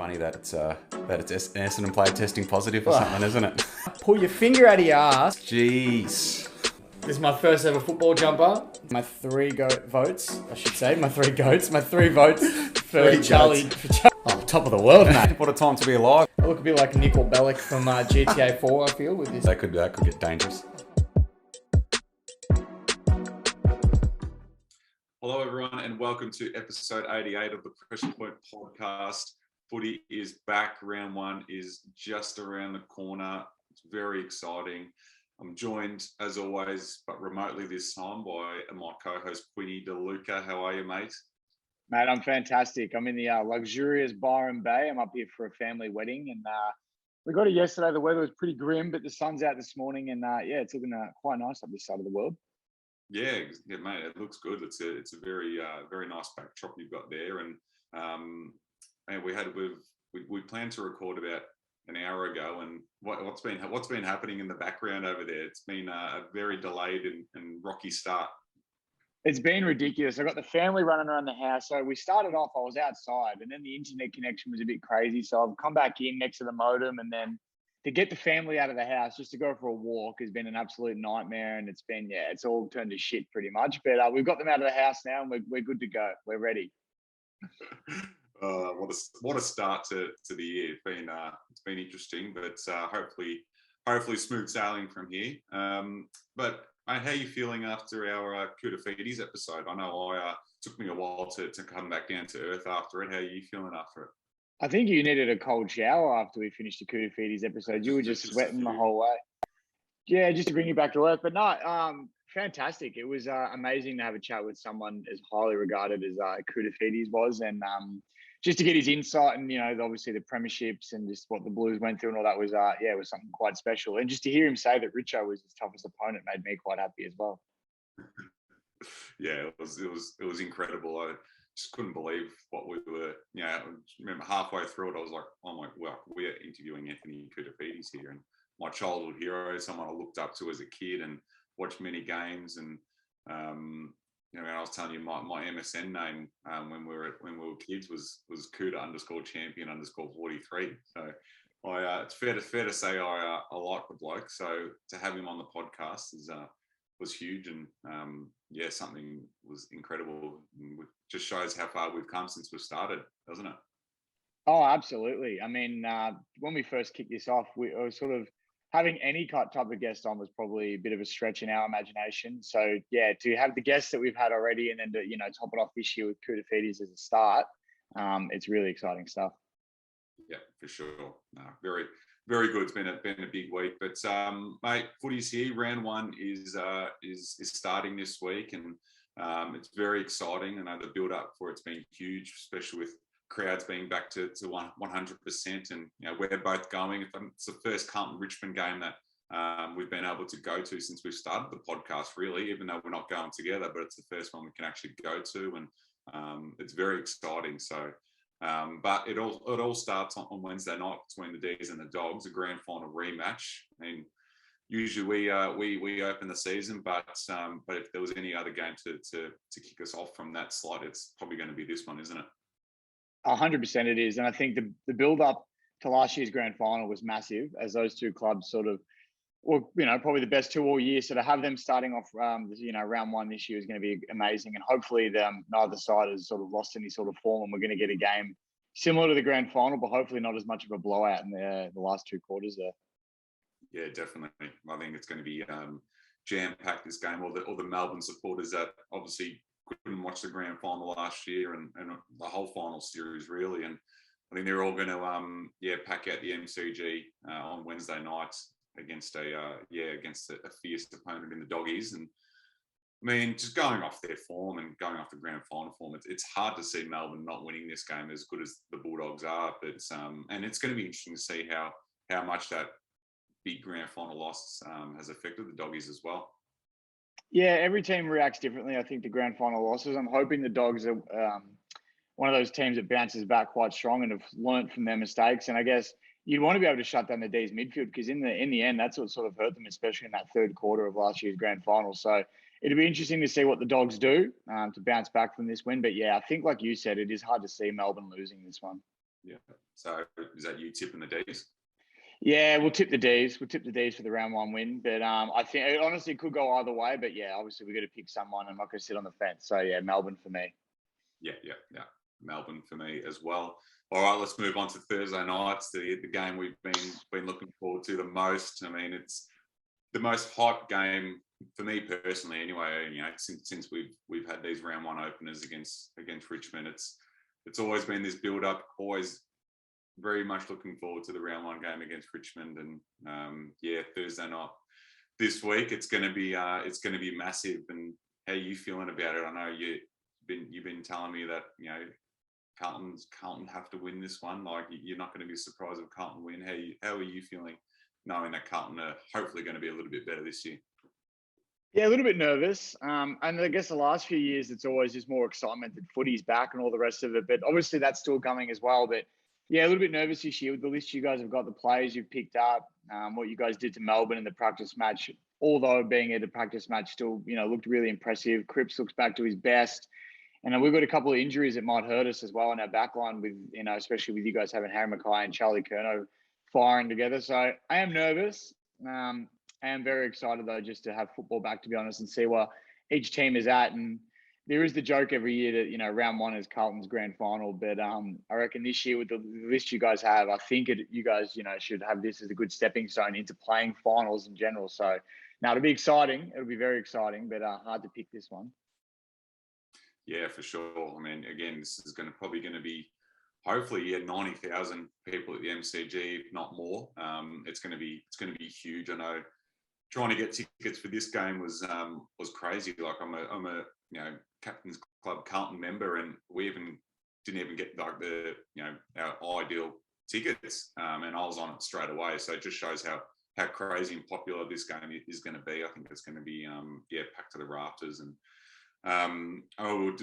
funny that it's Essendon player testing positive or something, isn't it? Pull your finger out of your ass. Jeez. This is my first ever football jumper. My three votes for Three Charlie. goats. Oh, top of the world, mate. What a time to be alive. I look a bit like Nickel Bellic from GTA 4, I feel, with this. That could get dangerous. Hello, everyone, and welcome to episode 88 of the Pressure Point podcast. Footy is back. Round one is just around the corner. It's very exciting. I'm joined, as always, but remotely this time, by my co-host, Quinny DeLuca. How are you, mate? Mate, I'm fantastic. I'm in the luxurious Byron Bay. I'm up here for a family wedding, and we got it yesterday. The weather was pretty grim, but the sun's out this morning, and it's looking quite nice up this side of the world. Yeah, mate, it looks good. It's a very very nice backdrop you've got there, and we planned to record about an hour ago, and what's been happening in the background over there? It's been a very delayed and rocky start. It's been ridiculous. I got the family running around the house. So we started off, I was outside, and then the internet connection was a bit crazy. So I've come back in next to the modem, and then to get the family out of the house just to go for a walk has been an absolute nightmare. And it's been, it's all turned to shit pretty much. But we've got them out of the house now, and we're good to go. We're ready. What a start to the year. It's been interesting, but hopefully smooth sailing from here. But mate, how are you feeling after our Kudafidis episode? I know it took me a while to come back down to earth after it. How are you feeling after it? I think you needed a cold shower after we finished the Kudafidis episode. You were just sweating the whole way. Yeah, just to bring you back to earth. But no, fantastic. It was amazing to have a chat with someone as highly regarded as Kudafidis was, and just to get his insight and, obviously the premierships and just what the Blues went through and all that was, it was something quite special. And just to hear him say that Richo was his toughest opponent made me quite happy as well. Yeah, it was incredible. I just couldn't believe what we were, I remember halfway through it, I was like, oh my, well, we're interviewing Anthony Kudafidis here, and my childhood hero, someone I looked up to as a kid and watched many games. And, I was telling you my MSN name when we were kids was Cuda_champion_43. So it's fair to say I like the bloke. So to have him on the podcast was huge, and something was incredible. It just shows how far we've come since we've started, doesn't it? Oh, absolutely. I mean, when we first kicked this off, we were sort of having any type of guest on was probably a bit of a stretch in our imagination. So to have the guests that we've had already, and then to top it off this year with Kudafidis as a start, it's really exciting stuff. Yeah, for sure. No, very, very good. It's been a big week, but mate, footy's here. Round one is starting this week, and it's very exciting. I know the build up for it's been huge, especially with crowds being back to 100%, and we're both going. It's the first Carlton-Richmond game that we've been able to go to since we've started the podcast, really, even though we're not going together, but it's the first one we can actually go to, and it's very exciting. So but it all starts on Wednesday night between the D's and the Dogs, a grand final rematch. I mean, usually we open the season, but if there was any other game to kick us off from that slot, it's probably going to be this one, isn't it? 100% it is. And I think the build up to last year's grand final was massive, as those two clubs sort of were, probably the best two all year. So to have them starting off, round one this year is going to be amazing. And hopefully neither side has sort of lost any sort of form, and we're going to get a game similar to the grand final, but hopefully not as much of a blowout in the last two quarters there. Yeah, definitely. I think it's going to be jam-packed, this game. All the Melbourne supporters that obviously couldn't watch the grand final last year and the whole final series, really. And I think they're all going to pack out the MCG on Wednesday night against a fierce opponent in the Doggies. And I mean, just going off their form and going off the grand final form, it's hard to see Melbourne not winning this game, as good as the Bulldogs are. But and it's going to be interesting to see how much that big grand final loss has affected the Doggies as well. Yeah, every team reacts differently. I think the grand final losses, I'm hoping the Dogs are one of those teams that bounces back quite strong and have learnt from their mistakes. And I guess you'd want to be able to shut down the D's midfield, because in the end, that's what sort of hurt them, especially in that third quarter of last year's grand final. So it'll be interesting to see what the Dogs do to bounce back from this win. But yeah, I think, like you said, it is hard to see Melbourne losing this one. Yeah. So is that you tipping the D's? Yeah, we'll tip the D's. We'll tip the D's for the round one win. But I think it honestly could go either way. But yeah, obviously we've got to pick someone. I'm not going to sit on the fence. So yeah, Melbourne for me. Yeah. Melbourne for me as well. All right, let's move on to Thursday nights, the game we've been looking forward to the most. I mean, it's the most hyped game for me personally, anyway. You know, since we've had these round one openers against Richmond, it's always been this build up. Always very much looking forward to the round one game against Richmond, and Thursday night this week it's going to be massive. And how are you feeling about it? I know you've been telling me that Carlton have to win this one. Like, you're not going to be surprised if Carlton win. How are you feeling, knowing that Carlton are hopefully going to be a little bit better this year? Yeah, a little bit nervous. And I guess the last few years, it's always just more excitement that footy's back and all the rest of it. But obviously that's still coming as well. But yeah, a little bit nervous this year with the list you guys have got, the players you've picked up, what you guys did to Melbourne in the practice match. Although being at a practice match still, looked really impressive. Cripps looks back to his best. And we've got a couple of injuries that might hurt us as well in our back line with, especially with you guys having Harry Mackay and Charlie Curnow firing together. So I am nervous. I am very excited, though, just to have football back, to be honest, and see where each team is at. And there is the joke every year that, round one is Carlton's grand final. But I reckon this year with the list you guys have, I think you guys, should have this as a good stepping stone into playing finals in general. So now it'll be exciting. It'll be very exciting, but hard to pick this one. Yeah, for sure. I mean, again, this is probably going to be, hopefully, 90,000 people at the MCG, if not more. It's going to be huge. I know trying to get tickets for this game was crazy. Like, I'm a Captain's Club Carlton member, and we didn't even get like the our ideal tickets, and I was on it straight away. So it just shows how crazy and popular this game is going to be. I think it's going to be packed to the rafters. And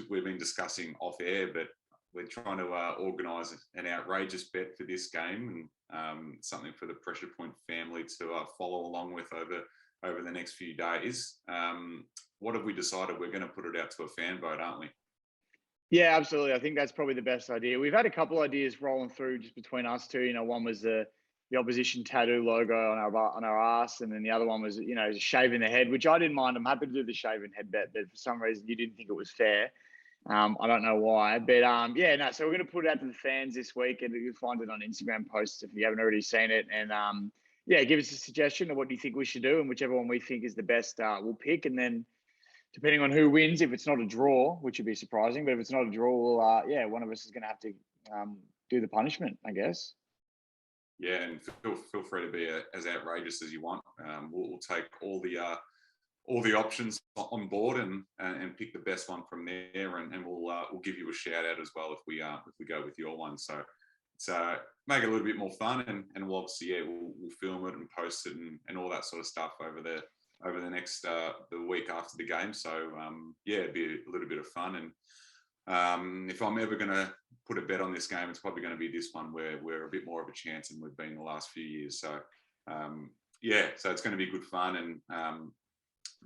we've been discussing off air, but we're trying to organise an outrageous bet for this game, and something for the Pressure Point family to follow along with over the next few days. What have we decided? We're going to put it out to a fan vote, aren't we? Yeah, absolutely. I think that's probably the best idea. We've had a couple ideas rolling through just between us two. One was the opposition tattoo logo on our ass, and then the other one was shaving the head, which I didn't mind. I'm happy to do the shaving head bet, but for some reason you didn't think it was fair. I don't know why, but so we're going to put it out to the fans this week, and you'll find it on Instagram posts if you haven't already seen it. And give us a suggestion of what you think we should do, and whichever one we think is the best, we'll pick. And then depending on who wins, if it's not a draw, which would be surprising, but if it's not a draw, we'll, one of us is going to have to do the punishment, I guess. Yeah, and feel free to be as outrageous as you want. We'll take all the options on board and pick the best one from there, and we'll give you a shout out as well if we go with your one. So it's make it a little bit more fun, and we'll obviously we'll film it and post it and all that sort of stuff over the next the week after the game. So it'd be a little bit of fun. And if I'm ever going to put a bet on this game, it's probably going to be this one where we're a bit more of a chance than we've been the last few years. So so it's going to be good fun, and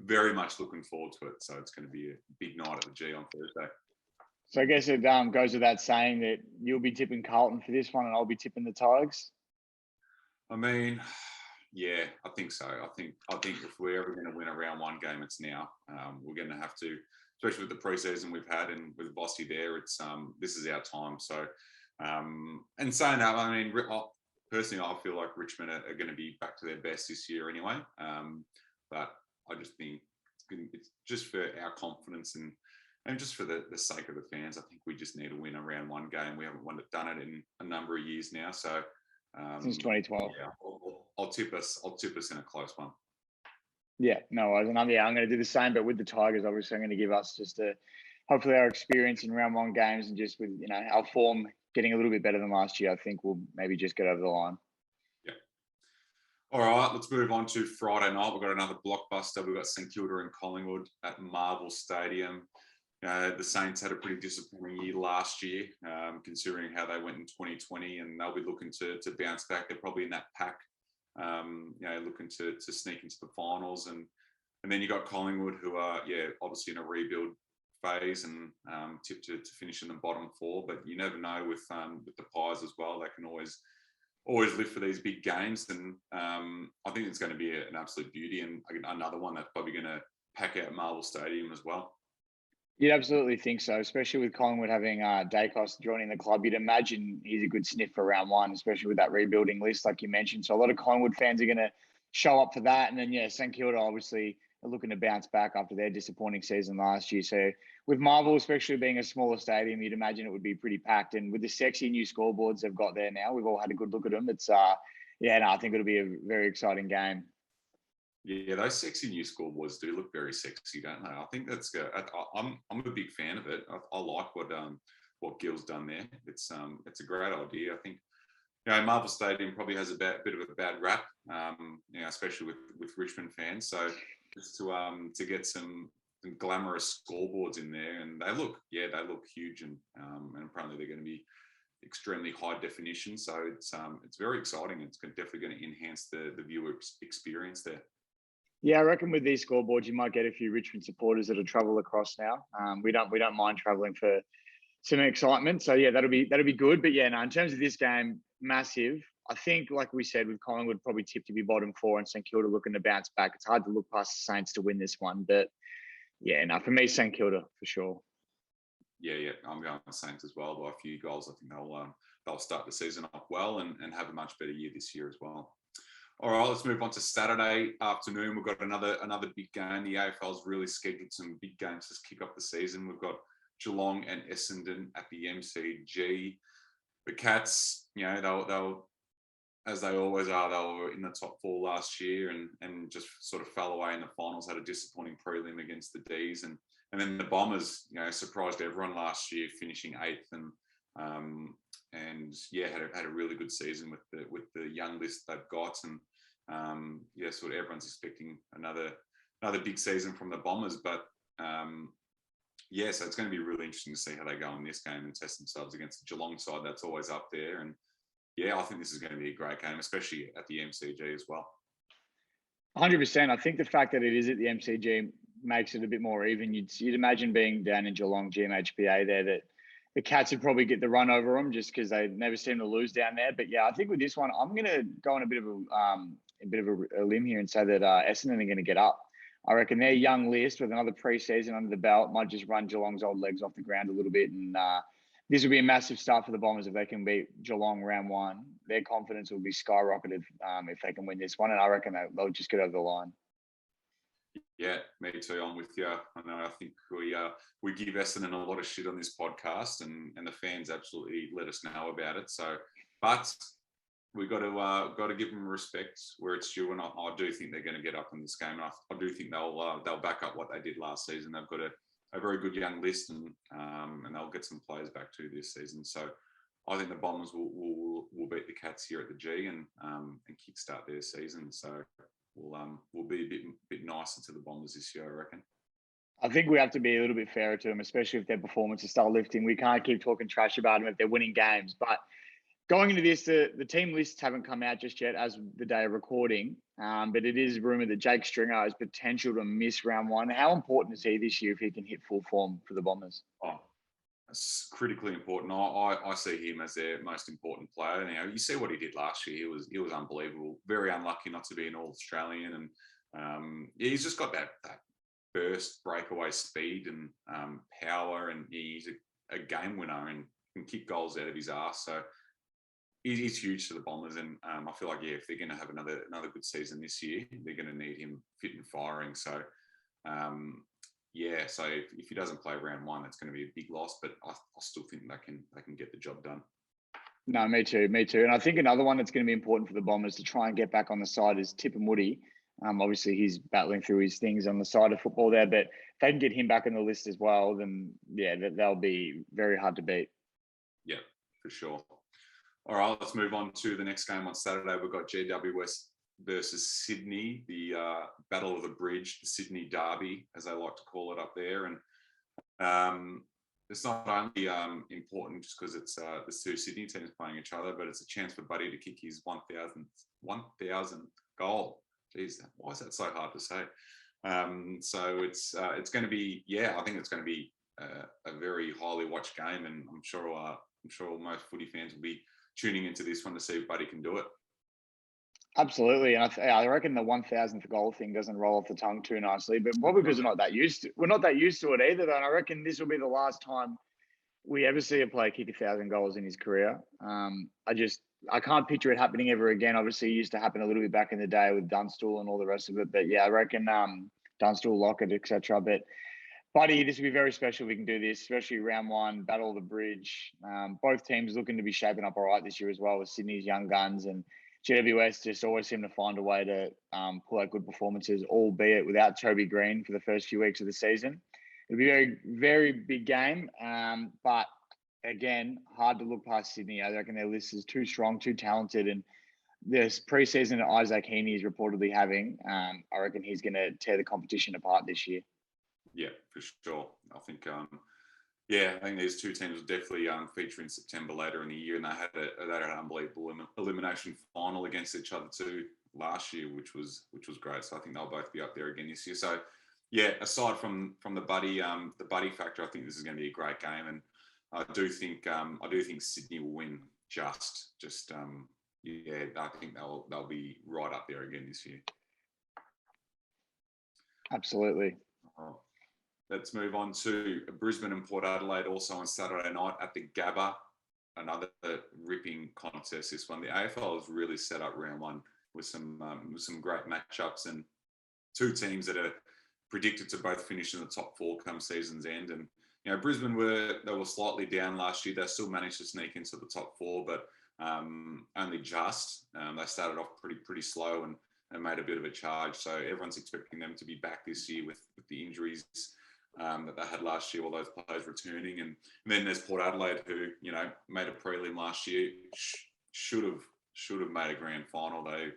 very much looking forward to it. So it's going to be a big night at the G on Thursday. So I guess it goes without saying that you'll be tipping Carlton for this one, and I'll be tipping the Tigers. I mean, yeah, I think so. I think if we're ever going to win a round one game, it's now. We're going to have to, especially with the preseason we've had and with Bossy there. It's this is our time. So, and saying that, I mean, personally, I feel like Richmond are going to be back to their best this year anyway. But I just think it's just for our confidence and just for the sake of the fans. I think we just need to win a round one game. We haven't done it in a number of years now. So since 2012. Yeah, I'll tip us in a close one. Yeah, no worries. And I'm going to do the same, but with the Tigers, obviously, I'm going to give us just hopefully our experience in round one games, and just with our form getting a little bit better than last year. I think we'll maybe just get over the line. Yeah. All right, let's move on to Friday night. We've got another blockbuster. We've got St Kilda and Collingwood at Marvel Stadium. The Saints had a pretty disappointing year last year, considering how they went in 2020, and they'll be looking to bounce back. They're probably in that pack, looking to sneak into the finals. And then you got Collingwood, who are obviously in a rebuild phase and tipped to finish in the bottom four. But you never know with the Pies as well. They can always live for these big games, and I think it's going to be an absolute beauty, and another one that's probably going to pack out Marvel Stadium as well. You'd absolutely think so, especially with Collingwood having Dacos joining the club. You'd imagine he's a good sniff for round one, especially with that rebuilding list, like you mentioned. So a lot of Collingwood fans are going to show up for that. And then, St Kilda obviously are looking to bounce back after their disappointing season last year. So with Marvel, especially being a smaller stadium, you'd imagine it would be pretty packed. And with the sexy new scoreboards they've got there now, we've all had a good look at them. It's, I think it'll be a very exciting game. Yeah, those sexy new scoreboards do look very sexy, don't they? I think that's good. I'm a big fan of it. I like what Gil's done there. It's a great idea. I think Marvel Stadium probably has a bit of a bad rap, especially with Richmond fans. So just to get some glamorous scoreboards in there, and they look huge, and apparently they're going to be extremely high definition. So it's very exciting. It's definitely going to enhance the viewer experience there. Yeah, I reckon with these scoreboards, you might get a few Richmond supporters that'll travel across now. We don't mind travelling for some excitement. So yeah, that'll be good. But yeah, in terms of this game, massive. I think, like we said, with Collingwood probably tipped to be bottom four and St Kilda looking to bounce back. It's hard to look past the Saints to win this one. But yeah, for me, St Kilda for sure. Yeah, I'm going with Saints as well by a few goals. I think they'll start the season off well and have a much better year this year as well. All right, let's move on to Saturday afternoon. We've got another big game. The AFL's really scheduled some big games to kick off the season. We've got Geelong and Essendon at the MCG. The Cats, they'll as they always are, they were in the top four last year and just sort of fell away in the finals. Had a disappointing prelim against the D's, and then the Bombers, surprised everyone last year, finishing eighth and had a really good season with the young list they've got, and sort of everyone's expecting another big season from the Bombers, but so it's going to be really interesting to see how they go in this game and test themselves against the Geelong side that's always up there. And I think this is going to be a great game, especially at the MCG as well. 100%. I think the fact that it is at the MCG makes it a bit more even. You'd imagine being down in Geelong, GMHBA there, that the Cats would probably get the run over them just because they never seem to lose down there. But yeah, I think with this one, I'm going to go on a bit of a limb here and say that Essendon are going to get up. I reckon their young list with another pre-season under the belt might just run Geelong's old legs off the ground a little bit. And this will be a massive start for the Bombers if they can beat Geelong round one. Their confidence will be skyrocketed if they can win this one. And I reckon they'll just get over the line. Yeah, me too. I'm with you. I think we give Essendon a lot of shit on this podcast, and the fans absolutely let us know about it. So, but we got to give them respect where it's due, and I do think they're going to get up in this game. And I do think they'll back up what they did last season. They've got a very good young list, and they'll get some players back too this season. So I think the Bombers will beat the Cats here at the G and kickstart their season. So we'll be a bit nicer to the Bombers this year, I reckon. I think we have to be a little bit fairer to them, especially if their performances start lifting. We can't keep talking trash about them if they're winning games. But going into this, the team lists haven't come out just yet as the day of recording. But it is rumoured that Jake Stringer has potential to miss round one. How important is he this year if he can hit full form for the Bombers? Oh, it's critically important. I see him as their most important player. You see what he did last year. He was unbelievable. Very unlucky not to be an All-Australian, and he's just got that burst, breakaway speed and power, and he's a game winner and can kick goals out of his arse. So he's huge to the Bombers, and I feel like if they're going to have another good season this year, they're going to need him fit and firing. So. So if he doesn't play round one, that's going to be a big loss. But I still think they can get the job done. No, me too. And I think another one that's going to be important for the Bombers to try and get back on the side is Tip and Woody. Obviously, he's battling through his things on the side of football there, but if they can get him back on the list as well, then they'll be very hard to beat. Yeah, for sure. All right, let's move on to the next game on Saturday. We've got GWS versus Sydney, the Battle of the Bridge, the Sydney Derby, as they like to call it up there. And it's not only important just because it's the two Sydney teams playing each other, but it's a chance for Buddy to kick his 1,000th goal. Jeez, why is that so hard to say? So it's going to be, I think it's going to be a very highly watched game, and I'm sure most footy fans will be tuning into this one to see if Buddy can do it. Absolutely, and I reckon the 1,000th goal thing doesn't roll off the tongue too nicely, but probably because we're not that used to it either. Though, and I reckon this will be the last time we ever see a player kick 1,000 goals in his career. I can't picture it happening ever again. Obviously, it used to happen a little bit back in the day with Dunstall and all the rest of it. But yeah, I reckon Dunstall, Lockett, etc. But Buddy, this will be very special. We can do this, especially round one, battle of the bridge. Both teams looking to be shaping up all right this year as well with Sydney's young guns, and GWS just always seem to find a way to pull out good performances, albeit without Toby Green for the first few weeks of the season. It'll be a very, very big game, but again, hard to look past Sydney. I reckon their list is too strong, too talented, and this preseason that Isaac Heaney is reportedly having, I reckon he's going to tear the competition apart this year. Yeah, for sure. I think, I think these two teams will definitely feature in September later in the year, and they had an unbelievable elimination final against each other too last year, which was great. So I think they'll both be up there again this year. So yeah, aside from the buddy factor, I think this is going to be a great game, and I do think Sydney will win. I think they'll be right up there again this year. Absolutely. Let's move on to Brisbane and Port Adelaide, also on Saturday night at the Gabba. Another ripping contest. This one, the AFL has really set up round one with some great matchups, and two teams that are predicted to both finish in the top four come season's end. And Brisbane were slightly down last year. They still managed to sneak into the top four, but only just. They started off pretty slow and made a bit of a charge. So everyone's expecting them to be back this year with the injuries that they had last year, all those players returning. And then there's Port Adelaide, who made a prelim last year, should have made a grand final. They've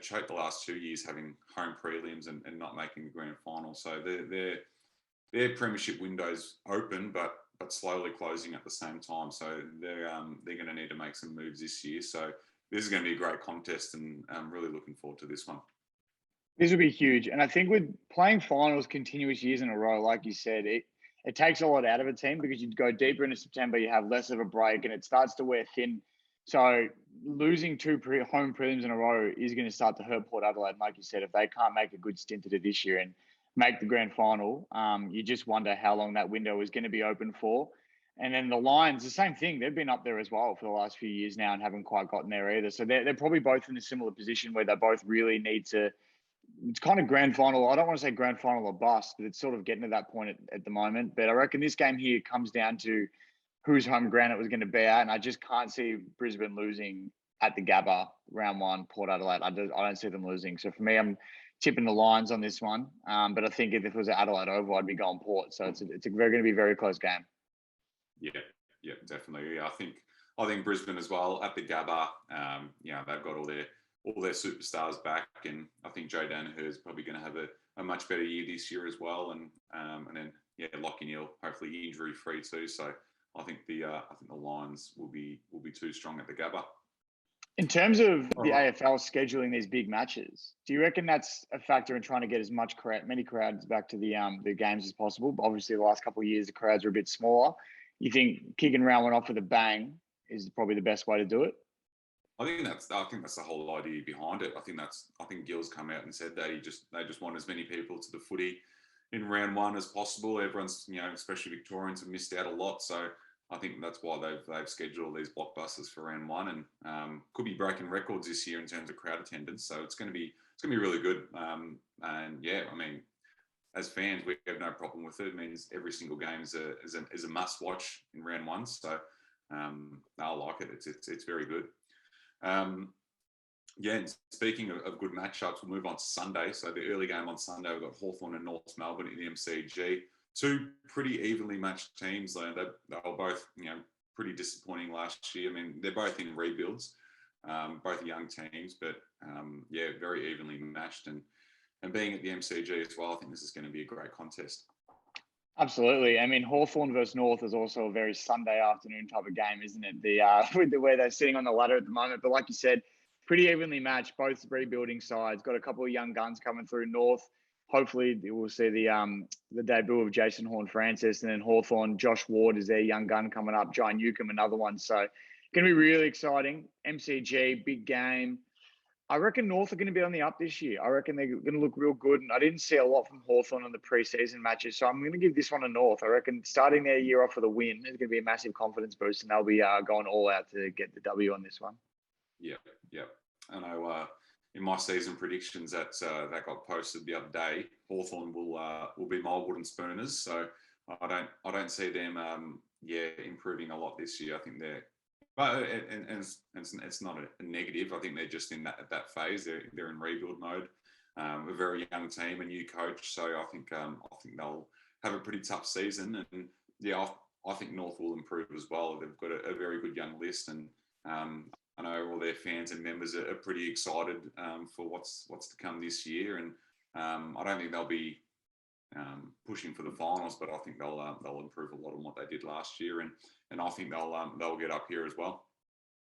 choked the last 2 years having home prelims and not making the grand final. So their premiership window's open, but slowly closing at the same time. So they're going to need to make some moves this year. So this is going to be a great contest, and I'm really looking forward to this one. This will be huge. And I think with playing finals continuous years in a row, like you said, it takes a lot out of a team, because you go deeper into September, you have less of a break, and it starts to wear thin. So losing two home prelims in a row is going to start to hurt Port Adelaide. And like you said, if they can't make a good stint at it this year and make the grand final, you just wonder how long that window is going to be open for. And then the Lions, the same thing. They've been up there as well for the last few years now and haven't quite gotten there either. So they're probably both in a similar position where they both really need to. It's kind of grand final. I don't want to say grand final or bust, but it's sort of getting to that point at the moment. But I reckon this game here comes down to whose home ground it was going to be at. And I just can't see Brisbane losing at the Gabba round one, Port Adelaide. I don't see them losing. So for me, I'm tipping the Lions on this one. But I think if it was at Adelaide Oval, I'd be going Port. So it's going to be a very close game. Yeah, definitely. Yeah, I think Brisbane as well at the Gabba. They've got all their superstars back, and I think Joe Danaher is probably going to have a much better year this year as well. And then Lachie Neale, hopefully injury free too. So I think the Lions will be too strong at the Gabba. In terms of the AFL scheduling these big matches, do you reckon that's a factor in trying to get as many crowds back to the games as possible? But obviously, the last couple of years the crowds are a bit smaller. You think kicking round one off with a bang is probably the best way to do it? I think that's the whole idea behind it. I think Gill's come out and said they just want as many people to the footy in round one as possible. Everyone's, especially Victorians, have missed out a lot. So I think that's why they've scheduled these blockbusters for round one, and could be breaking records this year in terms of crowd attendance. So it's going to be really good. As fans, we have no problem with it. It means every single game is a must watch in round one. So I like it. It's very good. And speaking of good matchups, we'll move on to Sunday. So the early game on Sunday, we've got Hawthorn and North Melbourne in the MCG. Two pretty evenly matched teams. They were both, pretty disappointing last year. I mean, they're both in rebuilds, both young teams, but very evenly matched. And being at the MCG as well, I think this is going to be a great contest. Absolutely. I mean, Hawthorn versus North is also a very Sunday afternoon type of game, isn't it? With the way they're sitting on the ladder at the moment. But like you said, pretty evenly matched, both rebuilding sides. Got a couple of young guns coming through. North hopefully we'll see the debut of Jason Horne-Francis, and then Hawthorn. Josh Ward is their young gun coming up. John Newcomb, another one. So going to be really exciting. MCG, big game. I reckon North are going to be on the up this year. I reckon they're going to look real good. And I didn't see a lot from Hawthorn in the preseason matches. So I'm going to give this one a North. I reckon starting their year off with a win is going to be a massive confidence boost. And they'll be going all out to get the W on this one. Yeah. I know in my season predictions that got posted the other day, Hawthorn will be my wooden spooners. So I don't see them improving a lot this year. I think they're, but it's not a negative. I think they're just in that phase. They're in rebuild mode. A very young team, a new coach. So I think they'll have a pretty tough season. And yeah, I think North will improve as well. They've got a very good young list, and I know all their fans and members are pretty excited for what's to come this year. And I don't think they'll be pushing for the finals, but I think they'll improve a lot on what they did last year, and I think they'll get up here as well.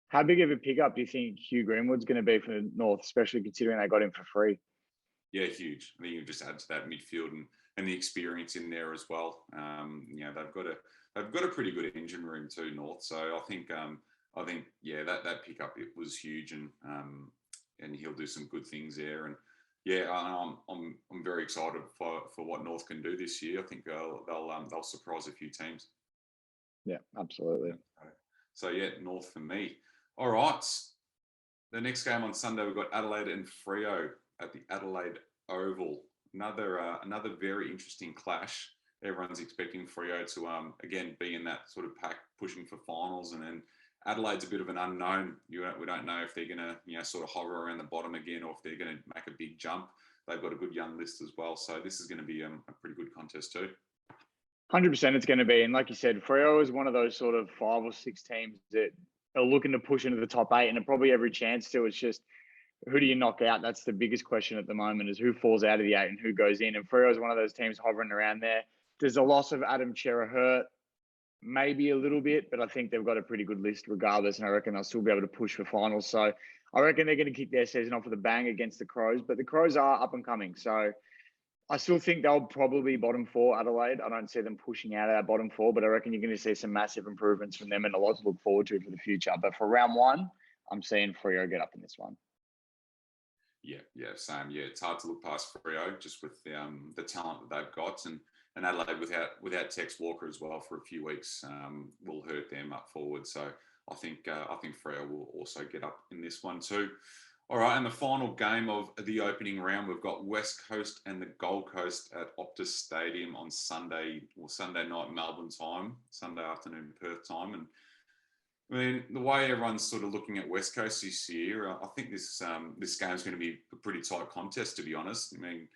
How big of a pickup do you think Hugh Greenwood's going to be for North, especially considering they got him for free? Yeah, huge. I think you just add to that midfield and the experience in there as well. They've got a pretty good engine room too, North. So I think that pickup, it was huge, and he'll do some good things there. And yeah, I'm very excited for what North can do this year. I think they'll surprise a few teams. Yeah, absolutely. So yeah, North for me. All right. The next game on Sunday, we've got Adelaide and Freo at the Adelaide Oval. Another very interesting clash. Everyone's expecting Freo to again be in that sort of pack pushing for finals, and then Adelaide's a bit of an unknown. We don't know if they're going to sort of hover around the bottom again, or if they're going to make a big jump. They've got a good young list as well, so this is going to be a pretty good contest too. 100% it's going to be. And like you said, Freo is one of those sort of 5 or 6 teams that are looking to push into the top 8, and probably every chance to. It's just, who do you knock out? That's the biggest question at the moment, is who falls out of the 8 and who goes in. And Freo is one of those teams hovering around there. There's a loss of Adam Chera hurt, maybe a little bit, but I think they've got a pretty good list regardless, and I reckon they'll still be able to push for finals. So I reckon they're going to kick their season off with a bang against the Crows, but the Crows are up and coming. So I still think they'll probably bottom 4, Adelaide. I don't see them pushing out of that bottom 4, but I reckon you're going to see some massive improvements from them and a lot to look forward to for the future. But for round 1, I'm seeing Freo get up in this one. Yeah, same. Yeah, it's hard to look past Freo just with the talent that they've got, and Adelaide without Tex Walker as well for a few weeks will hurt them up forward. So I think Freo will also get up in this one too. All right, and the final game of the opening round, we've got West Coast and the Gold Coast at Optus Stadium on Sunday night Melbourne time, Sunday afternoon Perth time. And I mean, the way everyone's sort of looking at West Coast this year, I think this game is going to be a pretty tight contest, to be honest. I mean,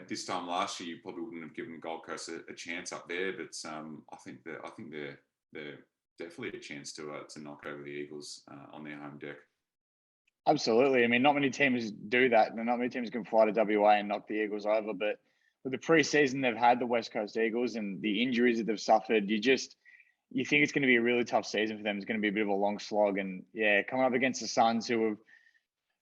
this time last year, you probably wouldn't have given Gold Coast a chance up there, but I think they're definitely a chance to knock over the Eagles on their home deck. Absolutely. I mean, not many teams do that. Not many teams can fly to WA and knock the Eagles over. But with the preseason they've had, the West Coast Eagles, and the injuries that they've suffered, you think it's going to be a really tough season for them. It's going to be a bit of a long slog. And yeah, coming up against the Suns, who are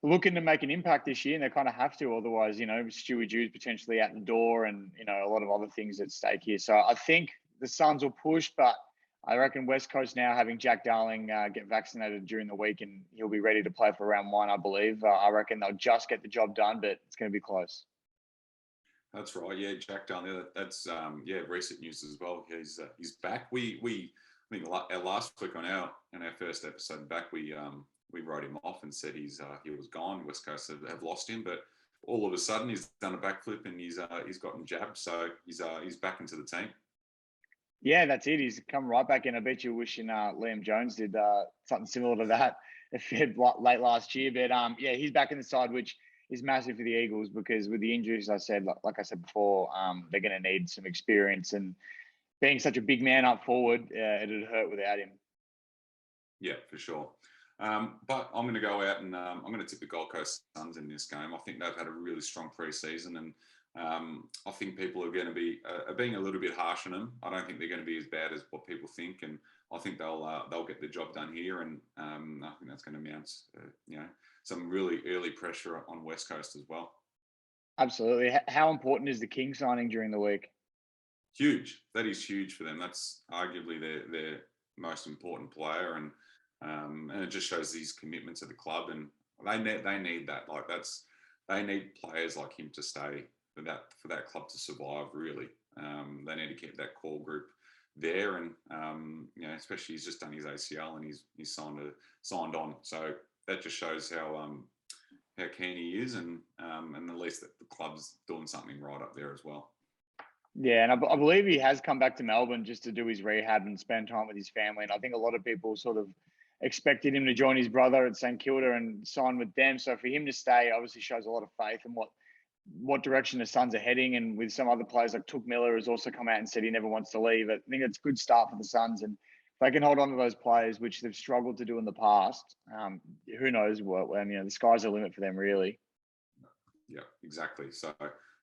looking to make an impact this year, and they kind of have to. Otherwise, Stewie Jew's potentially out the door, and a lot of other things at stake here. So I think the Suns will push, but I reckon West Coast now, having Jack Darling get vaccinated during the week, and he'll be ready to play for round 1, I believe. I reckon they'll just get the job done, but it's going to be close. That's right. Yeah, Jack Darling. That's recent news as well. He's back. I think last week on our first episode back, we wrote him off and said he was gone. West Coast have lost him, but all of a sudden he's done a backflip and he's gotten jabbed, so he's back into the team. Yeah, that's it. He's come right back in. I bet you're wishing Liam Jones did something similar to that late last year. But he's back in the side, which is massive for the Eagles, because with the injuries, like I said before, they're going to need some experience, and being such a big man up forward, it'd hurt without him. Yeah, for sure. But I'm going to go out and I'm going to tip the Gold Coast Suns in this game. I think they've had a really strong preseason, and I think people are going to be being a little bit harsh on them. I don't think they're going to be as bad as what people think, and I think they'll get the job done here. And I think that's going to mount some really early pressure on West Coast as well. Absolutely. How important is the King signing during the week? Huge. That is huge for them. That's arguably their most important player, and it just shows his commitment to the club, and they need that. Like they need players like him to stay for that club to survive. Really, they need to keep that core group there, and especially he's just done his ACL and he's signed on. So that just shows how keen he is, and at least that the club's doing something right up there as well. Yeah, and I believe he has come back to Melbourne just to do his rehab and spend time with his family. And I think a lot of people sort of expected him to join his brother at St Kilda and sign with them. So for him to stay obviously shows a lot of faith in what direction the Suns are heading. And with some other players like Took Miller has also come out and said he never wants to leave. I think it's a good start for the Suns. And if they can hold on to those players, which they've struggled to do in the past, who knows what? The sky's the limit for them, really. Yeah, exactly. So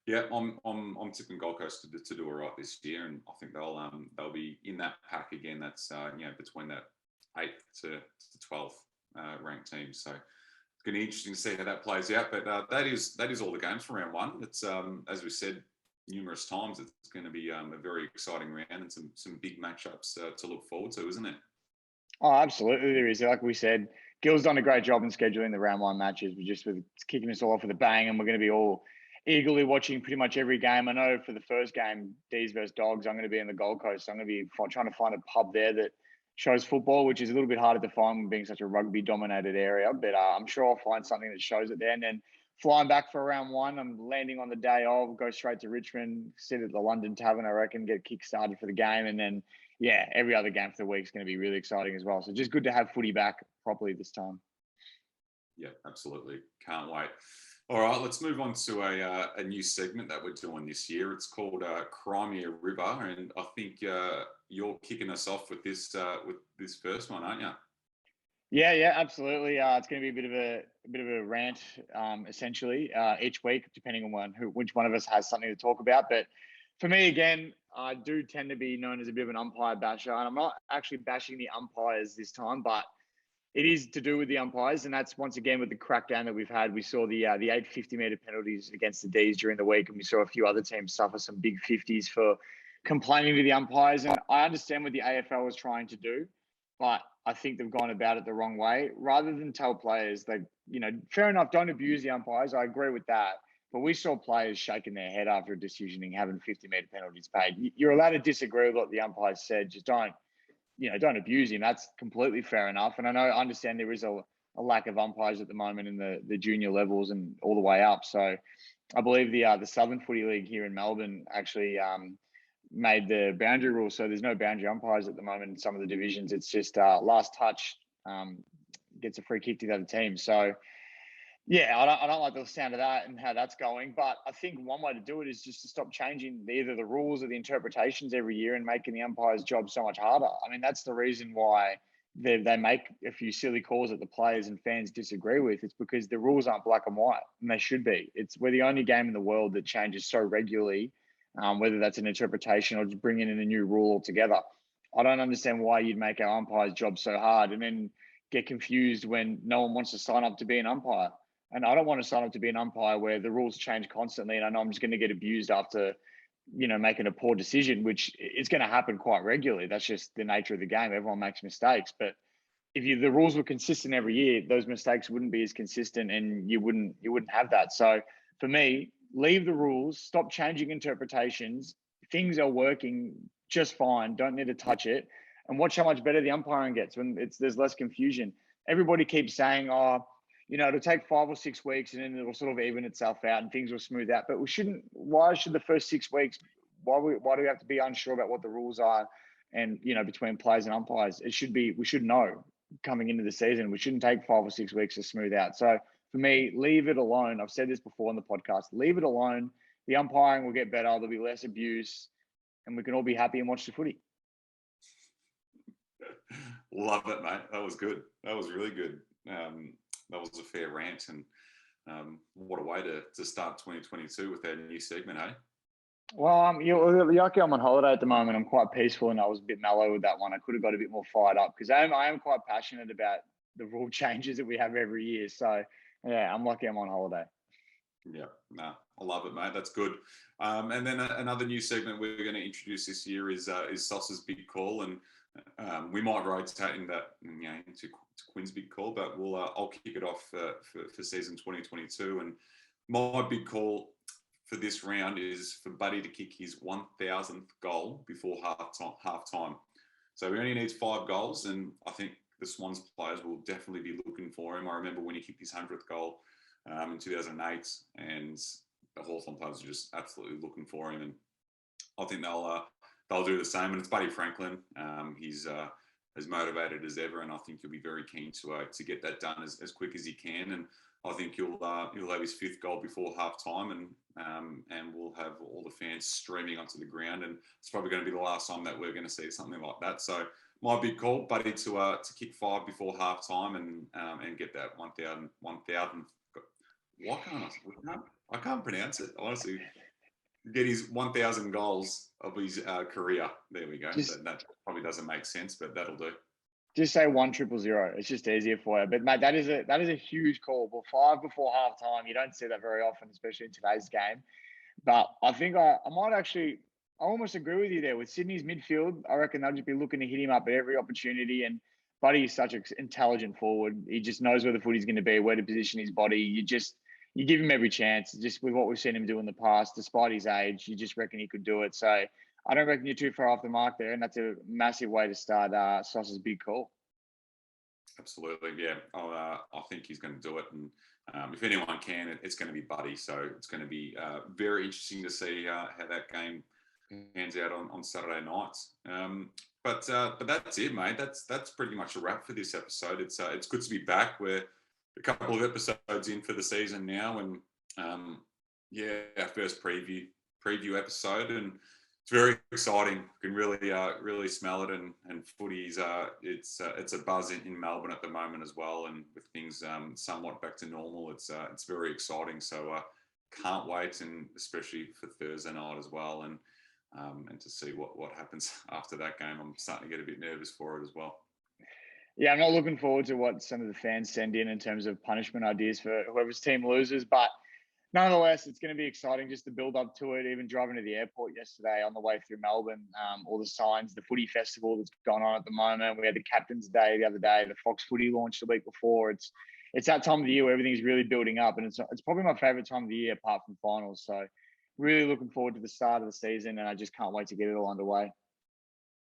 yeah, I'm tipping Gold Coast to do all right this year, and I think they'll be in that pack again. That's between that 8th to 12th ranked teams. So it's going to be interesting to see how that plays out. But that is all the games for round one. It's as we said numerous times, it's going to be a very exciting round and some big matchups to look forward to, isn't it? Oh, absolutely, there is. Like we said, Gil's done a great job in scheduling the round one matches. We're just kicking us all off with a bang, and we're going to be all eagerly watching pretty much every game. I know for the first game, D's versus Dogs, I'm going to be in the Gold Coast. So I'm going to be trying to find a pub there that shows football, which is a little bit harder to find being such a rugby-dominated area. But I'm sure I'll find something that shows it there. And then flying back for round one, I'm landing on the day of, go straight to Richmond, sit at the London Tavern, I reckon, get kick-started for the game. And then, yeah, every other game for the week is going to be really exciting as well. So just good to have footy back properly this time. Yeah, absolutely. Can't wait. All right, let's move on to a new segment that we're doing this year. It's called Crimea River, and I think you're kicking us off with this first one, aren't you? Yeah, absolutely. It's going to be a bit of a rant, essentially, each week, depending on which one of us has something to talk about. But for me, again, I do tend to be known as a bit of an umpire basher, and I'm not actually bashing the umpires this time, but it is to do with the umpires, and that's once again with the crackdown that we've had. We saw the 850-meter penalties against the D's during the week, and we saw a few other teams suffer some big 50s for complaining to the umpires. And I understand what the AFL was trying to do, but I think they've gone about it the wrong way. Rather than tell players, fair enough, don't abuse the umpires. I agree with that. But we saw players shaking their head after a decision and having 50-meter penalties paid. You're allowed to disagree with what the umpires said. Just don't abuse him. That's completely fair enough. And I understand there is a lack of umpires at the moment in the junior levels and all the way up. So I believe the Southern Footy League here in Melbourne actually made the boundary rule. So there's no boundary umpires at the moment in some of the divisions. It's just last touch gets a free kick to the other team. So yeah, I don't like the sound of that and how that's going. But I think one way to do it is just to stop changing either the rules or the interpretations every year and making the umpire's job so much harder. I mean, that's the reason why they make a few silly calls that the players and fans disagree with. It's because the rules aren't black and white, and they should be. We're the only game in the world that changes so regularly, whether that's an interpretation or just bringing in a new rule altogether. I don't understand why you'd make our umpire's job so hard and then get confused when no one wants to sign up to be an umpire. And I don't want to sign up to be an umpire where the rules change constantly and I know I'm just going to get abused after, making a poor decision, which is going to happen quite regularly. That's just the nature of the game. Everyone makes mistakes. But if the rules were consistent every year, those mistakes wouldn't be as consistent and you wouldn't have that. So for me, leave the rules, stop changing interpretations. Things are working just fine. Don't need to touch it. And watch how much better the umpiring gets when there's less confusion. Everybody keeps saying, it'll take 5 or 6 weeks and then it'll sort of even itself out and things will smooth out. But why should the first 6 weeks, why do we have to be unsure about what the rules are and, between players and umpires? We should know coming into the season. We shouldn't take 5 or 6 weeks to smooth out. So for me, leave it alone. I've said this before on the podcast, leave it alone. The umpiring will get better. There'll be less abuse and we can all be happy and watch the footy. Love it, mate. That was good. That was really good. That was a fair rant, and what a way to start 2022 with that new segment, eh? Well, you're lucky I'm on holiday at the moment. I'm quite peaceful, and I was a bit mellow with that one. I could have got a bit more fired up because I am quite passionate about the rule changes that we have every year. So, yeah, I'm lucky I'm on holiday. Yeah, no, I love it, mate. That's good. And then another new segment we're going to introduce this year is Sauce's Big Call, and we might rotate in that, into Quinn's Big Call, but I'll kick it off for season 2022. And my big call for this round is for Buddy to kick his 1,000th goal before half time. So he only needs 5 goals, and I think the Swans players will definitely be looking for him. I remember when he kicked his 100th goal in 2008, and the Hawthorn players are just absolutely looking for him, and I think they'll do the same. And it's Buddy Franklin. He's as motivated as ever, and I think he'll be very keen to get that done as quick as he can. And I think he'll have his 5th goal before half time, and we'll have all the fans streaming onto the ground. And it's probably going to be the last time that we're going to see something like that. So my big call, Buddy, to kick 5 before half time and get that 1,000. I can't pronounce it, honestly. Get his 1,000 goals of his career. There we go. That probably doesn't make sense, but that'll do. Just say 1,000. It's just easier for you. But mate, that is a huge call. But 5 before half time, you don't see that very often, especially in today's game. But I think I almost agree with you there. With Sydney's midfield, I reckon they'll just be looking to hit him up at every opportunity. And Buddy is such an intelligent forward. He just knows where the footy's going to be, where to position his body. You give him every chance. Just with what we've seen him do in the past, despite his age, you just reckon he could do it. So I don't reckon you're too far off the mark there, and that's a massive way to start Sauce's big call. Absolutely, yeah. I think he's going to do it, and if anyone can, it's going to be Buddy. So it's going to be very interesting to see how that game pans out on Saturday nights. But that's it, mate. That's pretty much a wrap for this episode. It's good to be back. We're a couple of episodes in for the season now, and our first preview episode, and it's very exciting. You can really smell it, and footy's it's a buzz in Melbourne at the moment as well, and with things somewhat back to normal, it's very exciting. So can't wait, and especially for Thursday night as well, and to see what happens after that game. I'm starting to get a bit nervous for it as well. Yeah, I'm not looking forward to what some of the fans send in terms of punishment ideas for whoever's team loses. But nonetheless, it's going to be exciting just to build up to it. Even driving to the airport yesterday on the way through Melbourne, all the signs, the footy festival that's going on at the moment. We had the Captain's Day the other day, the Fox Footy launched the week before. It's that time of the year where everything's really building up, and it's probably my favourite time of the year apart from finals. So really looking forward to the start of the season, and I just can't wait to get it all underway.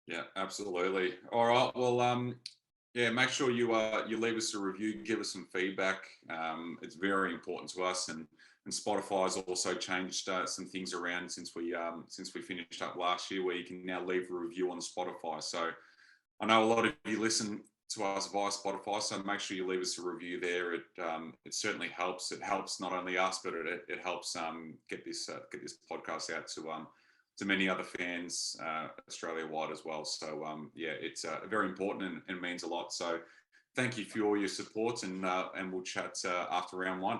Yeah, absolutely. All right. Well, make sure you leave us a review, give us some feedback. It's very important to us, and Spotify's also changed some things around since we finished up last year, where you can now leave a review on Spotify. So I know a lot of you listen to us via Spotify, so make sure you leave us a review there. It certainly helps. It helps not only us, but it helps get this podcast out to many other fans Australia-wide as well. So it's very important and means a lot. So thank you for all your support, and we'll chat after round 1.